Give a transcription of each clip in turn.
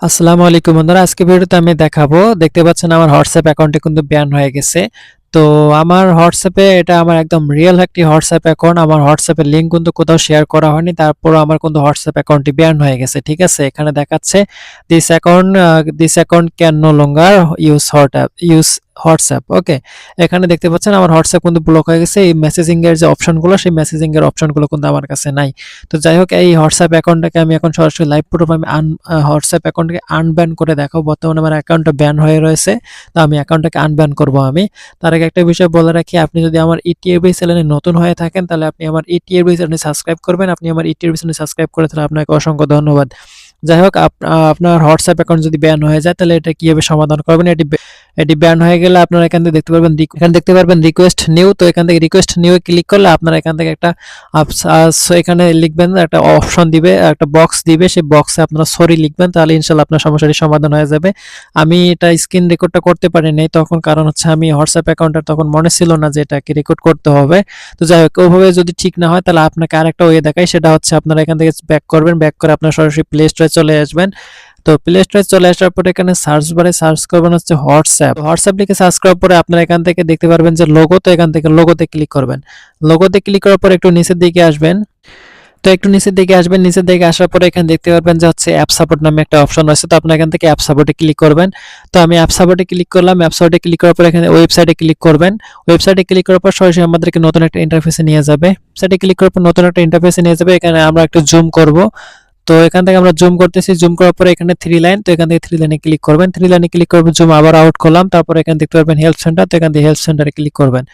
আসসালামু আলাইকুম বন্ধুরা, আজকে ভিডিওতে আমি দেখাবো। দেখতে পাচ্ছেন আমার হোয়াটসঅ্যাপ অ্যাকাউন্টে কিন্তু ব্যান হয়ে গেছে। তো আমার হোয়াটসঅ্যাপে এটা আমার একদম রিয়েল একটি হোয়াটসঅ্যাপ অ্যাকাউন্ট। আমার হোয়াটসঅ্যাপের লিঙ্ক কিন্তু কোথাও শেয়ার করা হয়নি, তারপরও আমার কিন্তু হোয়াটসঅ্যাপ অ্যাকাউন্টটি ব্যান হয়ে গেছে। ঠিক আছে, এখানে দেখাচ্ছে this account can no longer use WhatsApp. Okay, এখানে দেখতে পাচ্ছেন আমার হোয়াটসঅ্যাপ কিন্তু ব্লক হয়ে গেছে। এই মেসেজিং এর যে অপশনগুলো, সেই মেসেজিং এর অপশনগুলো কিন্তু আমার কাছে নাই। তো যাই হোক, এই হোয়াটসঅ্যাপ অ্যাকাউন্টটাকে আমি এখন সরাসরি লাইভ প্রুফ আমি হোয়াটসঅ্যাপ অ্যাকাউন্টকে আনব্যান করে দেখাবো। বর্তমানে আমার অ্যাকাউন্টটা ব্যান হয়ে রয়েছে, তো আমি অ্যাকাউন্টটাকে আনব্যান করব আমি। তার আগে একটা বিষয় বলে রাখি, আপনি যদি আমার ইটিএবি চ্যানেলে নতুন হয়ে থাকেন, তাহলে আপনি আমার ইটিএবি চ্যানেলে সাবস্ক্রাইব করবেন। আপনি আমার ইটিএবি চ্যানেলে সাবস্ক্রাইব করে তাহলে আপনাকে অসংখ্য ধন্যবাদ। যাই হোক, আপনার হোয়াটসঅ্যাপ অ্যাকাউন্ট যদি ব্যান হয়ে যায়, তাহলে এটা কিভাবে সমাধান করবেন? এটি ব্যান হয়ে গেলে আপনারা এখান থেকে দেখতে পারবেন রিকোয়েস্ট নিউ। তো এখান থেকে রিকোয়েস্ট নিউ এ ক্লিক করলে আপনারা এখান থেকে একটা এখানে লিখবেন, একটা অপশন দিবে, একটা বক্স দিবে, সেই বক্সে আপনারা সরি লিখবেন, তাহলে ইনশাল্লাহ আপনার সমস্যাটি সমাধান হয়ে যাবে। আমি এটা স্ক্রিন রেকর্ডটা করতে পারি নাই তখন, কারণ হচ্ছে আমি হোয়াটসঅ্যাপ অ্যাকাউন্টটা তখন মনে ছিল না যে এটাকে রেকর্ড করতে হবে। তো যাই হোক, ওইভাবে যদি ঠিক না হয়, তাহলে আপনাকে আরেকটা ওয়ে দেখাই, সেটা হচ্ছে আপনারা এখান থেকে ব্যাক করবেন, ব্যাক করে আপনারা সরাসরি প্লে স্টোরে চলে আসবেন। তো প্লে স্টোরে চলে আসার পরে এখানে সার্চ বারে সার্চ করবেন হচ্ছে হোয়াটসঅ্যাপ লিখে সার্চ করার পরে আপনারা এখান থেকে দেখতে পারবেন যে লোগো। তো এখান থেকে লোগোতে ক্লিক করবেন। লোগোতে ক্লিক করার পরে একটু নিচের দিকে আসবেন। তো একটু নিচের দিকে আসবেন, নিচের দিকে আসার পরে এখানে দেখতে পারবেন যে হচ্ছে অ্যাপ সাপোর্ট নামে একটা অপশন আছে। তো আপনারা এখান থেকে অ্যাপ সাপোর্টে ক্লিক করবেন। তো আমি অ্যাপ সাপোর্টে ক্লিক করলাম। অ্যাপ সাপোর্টে ক্লিক করার পরে এখানে ওয়েবসাইটে ক্লিক করবেন। ওয়েবসাইটে ক্লিক করার পর সরাসরি আমাদেরকে নতুন একটা ইন্টারফেসে নিয়ে যাবে। ওয়েবসাইটে ক্লিক করার পর নতুন একটা ইন্টারফেসে নিয়ে যাবে। এখানে আমরা একটু জুম করব। তো এখান থেকে আমরা জুম করতেছি, জুম করার পরে এখানে থ্রি লাইন, তো এখান থেকে থ্রি লাইনে ক্লিক করবেন। থ্রি লাইনে ক্লিক করবেন, জুম আবার আউট করলাম। তারপর এখানে দেখতে পারবেন হেল্প সেন্টার, তো এখান থেকে হেল্প সেন্টারে ক্লিক করবেন।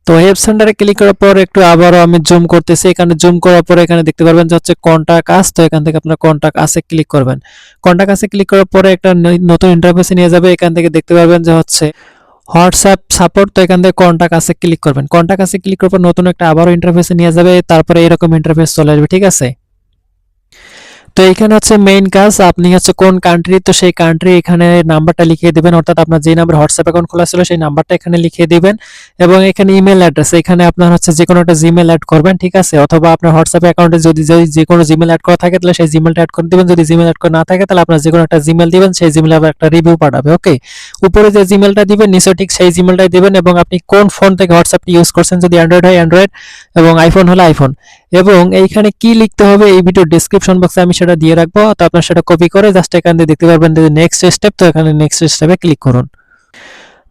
তো হেল্প সেন্টারে ক্লিক করার পর একটু আবারও আমি জুম করতেছি। এখানে জুম করার পরে এখানে দেখতে পারবেন যে হচ্ছে কন্টাক্ট আস। তো এখান থেকে আপনার কন্টাক্ট আসে ক্লিক করবেন। কন্টাক্ট আসে ক্লিক করার পরে একটা নতুন ইন্টারফেসে নিয়ে যাবে। এখান থেকে দেখতে পারবেন যে হচ্ছে হোয়াটসঅ্যাপ সাপোর্ট। তো এখান থেকে কন্টাক্ট আসে ক্লিক করবেন। কন্টাক্ট আসে ক্লিক করার পর নতুন একটা আবারও ইন্টারফেসে নিয়ে যাবে। তারপরে এরকম ইন্টারফেস চলে আসবে। ঠিক আছে, তো এখানে হচ্ছে মেইন কাজ, আপনি হচ্ছে কোন কান্ট্রি, তো সেই কান্ট্রি এখানে নাম্বারটা লিখিয়ে দিবেন, অর্থাৎ আপনার যে নাম্বার হোয়াটসঅ্যাপ অ্যাকাউন্ট খোলা ছিল সেই নাম্বারটা এখানে লিখিয়ে দিবেন। এবং এখানে ইমেল অ্যাড্রেস, এখানে আপনার হচ্ছে যে কোনো একটা জিমেল অ্যাড করবেন। ঠিক আছে, অথবা আপনার হোয়াটসঅ্যাপ অ্যাকাউন্টে যদি যে কোনো জিমেল অ্যাড করা থাকে, তাহলে সেই জিমেলটা অ্যাড করে দিবেন। যদি জিমেল অ্যাড করা না থাকে, তাহলে আপনার যে কোনো একটা জিমেল দিবেন, সেই জিমেলে আবার একটা রিভিউ পাঠাবে। ওকে, উপরে যে জিমেলটা দিবেন নিচে ঠিক সেই জিমেলটাই দিবেন। এবং আপনি কোন ফোন থেকে হোয়াটসঅ্যাপটি ইউজ করছেন, যদি অ্যান্ড্রয়েড হয় অ্যান্ড্রয়েড, এবং আইফোন হলে আইফোন। এবং এইখানে কি লিখতে হবে এই ভিডিও ডেসক্রিপশন বক্সে আমি সেটা দিয়ে রাখবো। তো আপনারা সেটা কপি করে জাস্ট এখান থেকে দেখতে পারবেন যে নেক্সট স্টেপ। তো এখানে নেক্সট স্টেপে ক্লিক করুন।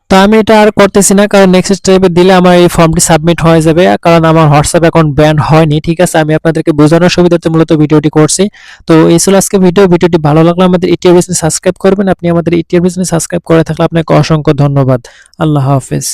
তো আমি এটা আর করতেছি না, কারণ নেক্সট স্টেপে দিলে আমার এই ফর্মটি সাবমিট হয়ে যাবে, কারণ আমার হোয়াটসঅ্যাপ অ্যাকাউন্ট ব্যান হয়নি। ঠিক আছে, আমি আপনাদেরকে বোঝানোর সুবিধার্থে মূলত ভিডিওটি করছি। তো এই ছিল আজকে ভিডিওটি ভালো লাগলে আমাদের ইটিআর বিজনেস সাবস্ক্রাইব করবেন। আপনি আমাদের ইটিআর বিজনেস সাবস্ক্রাইব করে থাকলে আপনাকে অসংখ্য ধন্যবাদ। আল্লাহ হাফেজ।